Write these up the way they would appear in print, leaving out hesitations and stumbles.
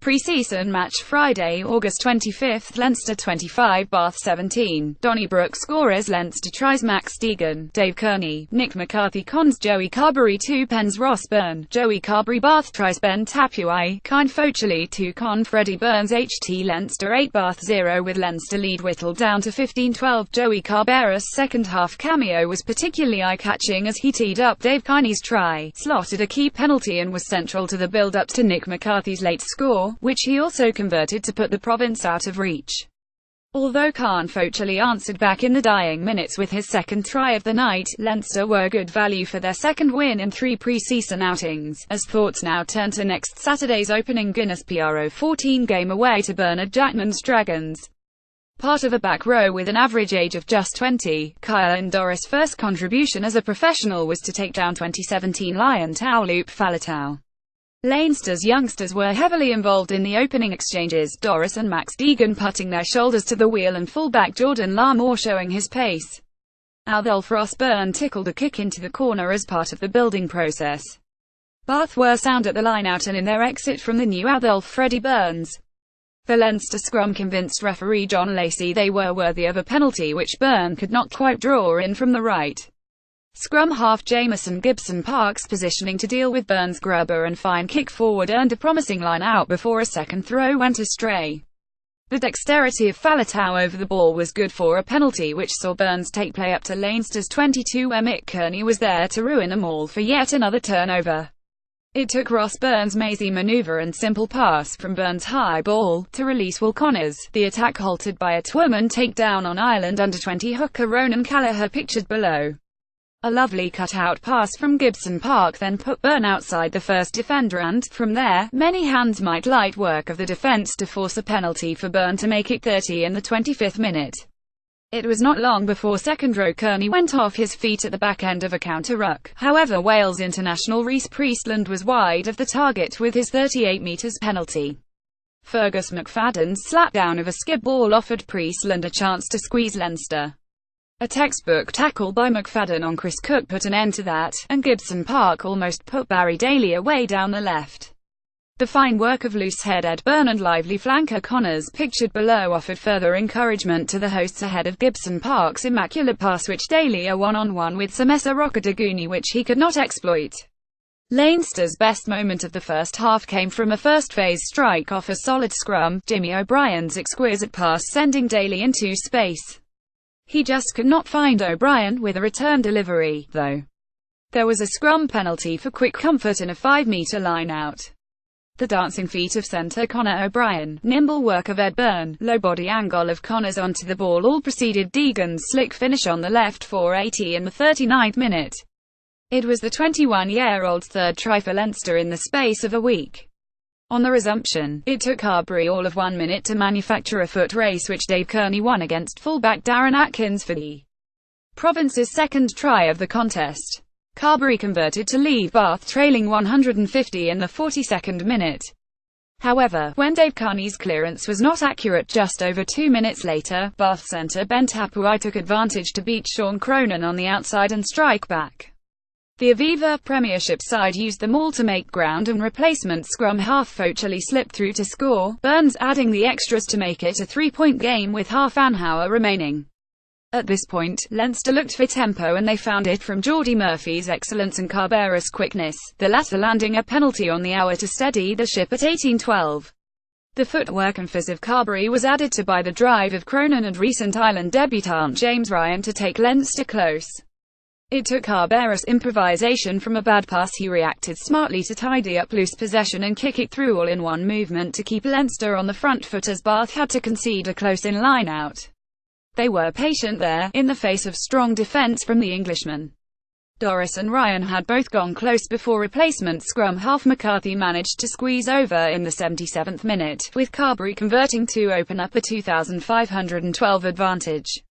Pre-season match Friday, August 25, Leinster 25, Bath 17. Donnybrook scorers Leinster tries Max Deegan, Dave Kearney, Nick McCarthy cons Joey Carberry 2 pens Ross Byrne, Joey Carberry Bath tries Ben Tapuai, Kine Focheli 2 con Freddie Burns HT Leinster 8 Bath 0 with Leinster lead whittled down to 15-12. Joey Carberry's second half cameo was particularly eye-catching as he teed up Dave Kearney's try, slotted a key penalty and was central to the build-up to Nick McCarthy's late score, which he also converted to put the province out of reach. Although Kine Focheli answered back in the dying minutes with his second try of the night, Leinster were good value for their second win in 3 pre-season outings, as thoughts now turn to next Saturday's opening Guinness Pro 14 game away to Bernard Jackman's Dragons. Part of a back row with an average age of just 20, Kyle Doris' first contribution as a professional was to take down 2017 Lion Taulup Faletau. Leinster's youngsters were heavily involved in the opening exchanges, Doris and Max Deegan putting their shoulders to the wheel and fullback Jordan Larmour showing his pace. Adolph Ross Byrne tickled a kick into the corner as part of the building process. Bath were sound at the line-out and in their exit from the new Adolph Freddie Burns. The Leinster scrum convinced referee John Lacey they were worthy of a penalty which Byrne could not quite draw in from the right. Scrum half Jamison Gibson-Park's positioning to deal with Burns' grubber and fine kick forward earned a promising line out before a second throw went astray. The dexterity of Faletau over the ball was good for a penalty which saw Burns take play up to Leinster's 22 where Mick Kearney was there to ruin them all for yet another turnover. It took Ross Byrne's mazy manoeuvre and simple pass from Burns' high ball to release Will Connors, the attack halted by a Twirman takedown on Ireland under-20 hooker Ronan Gallagher pictured below. A lovely cut-out pass from Gibson-Park then put Byrne outside the first defender and, from there, many hands might light work of the defence to force a penalty for Byrne to make it 30 in the 25th minute. It was not long before second-row Kearney went off his feet at the back end of a counter-ruck. However, Wales international Rhys Priestland was wide of the target with his 38 metres penalty. Fergus McFadden's slapdown of a skip ball offered Priestland a chance to squeeze Leinster. A textbook tackle by McFadden on Chris Cook put an end to that, and Gibson-Park almost put Barry Daly away down the left. The fine work of loose-head Ed Byrne and lively flanker Connors pictured below offered further encouragement to the hosts ahead of Gibson-Park's immaculate pass which Daly a one-on-one with Semesa Rokoduguni which he could not exploit. Leinster's best moment of the first half came from a first-phase strike off a solid scrum, Jimmy O'Brien's exquisite pass sending Daly into space. He just could not find O'Brien with a return delivery, though. There was a scrum penalty for quick comfort in a 5-metre line-out. The dancing feet of centre Conor O'Brien, nimble work of Ed Byrne, low body angle of Connors onto the ball all preceded Deegan's slick finish on the left for 80 in the 39th minute. It was the 21-year-old's third try for Leinster in the space of a week. On the resumption, it took Carberry all of 1 minute to manufacture a foot race which Dave Kearney won against fullback Darren Atkins for the province's second try of the contest. Carberry converted to leave Bath trailing 150 in the 42nd minute. However, when Dave Kearney's clearance was not accurate just over 2 minutes later, Bath centre Ben Tapuai took advantage to beat Sean Cronin on the outside and strike back. The Aviva Premiership side used them all to make ground and replacement scrum half Focheli slipped through to score, Burns adding the extras to make it a 3-point game with half an hour remaining. At this point, Leinster looked for tempo and they found it from Geordie Murphy's excellence and Carberry's quickness, the latter landing a penalty on the hour to steady the ship at 18-12. The footwork and fizz of Carberry was added to by the drive of Cronin and recent Ireland debutant James Ryan to take Leinster close. It took Carberry's improvisation from a bad pass. He reacted smartly to tidy up loose possession and kick it through all in one movement to keep Leinster on the front foot as Bath had to concede a close-in line-out. They were patient there, in the face of strong defence from the Englishmen. Doris and Ryan had both gone close before replacement scrum half McCarthy managed to squeeze over in the 77th minute, with Carberry converting to open up a 2,512 advantage.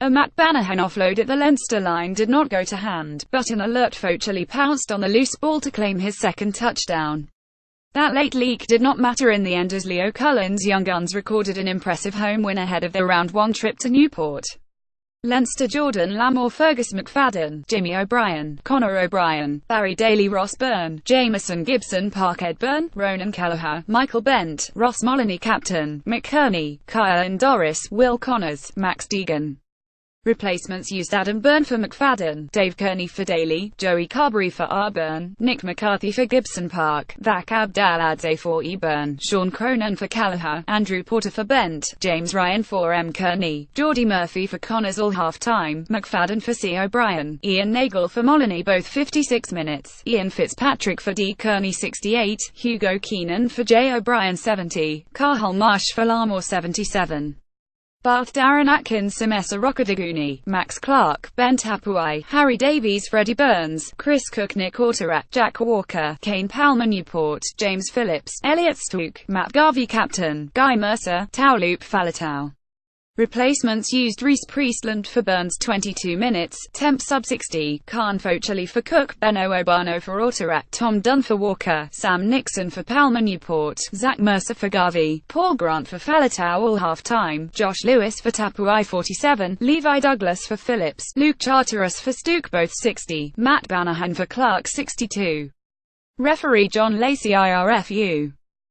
A Matt Banahan offload at the Leinster line did not go to hand, but an alert Focheli pounced on the loose ball to claim his second touchdown. That late leak did not matter in the end as Leo Cullen's young guns recorded an impressive home win ahead of their round 1 trip to Newport. Leinster: Jordan Lamore, Fergus McFadden, Jimmy O'Brien, Conor O'Brien, Barry Daly, Ross Byrne, Jameson Gibson, Parkhead Byrne, Ronan Kelleher, Michael Bent, Ross Moloney, Captain, McKerney, Kyle and Doris, Will Connors, Max Deegan. Replacements used: Adam Byrne for McFadden, Dave Kearney for Daly, Joey Carberry for R. Byrne, Nick McCarthy for Gibson Park, Zach Abdaladze for E. Byrne, Sean Cronin for Kelleher, Andrew Porter for Bent, James Ryan for M. Kearney, Geordie Murphy for Connors all half-time, McFadden for C. O'Brien, Ian Nagle for Moloney both 56 minutes, Ian Fitzpatrick for D. Kearney 68, Hugo Keenan for J. O'Brien 70, Cathal Marsh for Lamore 77. Bath: Darren Atkins, Semesa Rockadaguni, Max Clark, Ben Tapuai, Harry Davies, Freddie Burns, Chris Cook, Nick Orterat, Jack Walker, Kane Palmer, Newport, James Phillips, Elliot Stook, Matt Garvey, Captain, Guy Mercer, Taulup Faletau. Replacements used: Reece Priestland for Burns 22 minutes, temp sub 60, Khan Focheli for Cook, Benno Obano for Orterat, Tom Dunn for Walker, Sam Nixon for Palmer, Newport, Zach Mercer for Garvey, Paul Grant for Faletau all half-time, Josh Lewis for Tapuai 47, Levi Douglas for Phillips, Luke Charteris for Stook both 60, Matt Banahan for Clark 62. Referee: John Lacey, IRFU.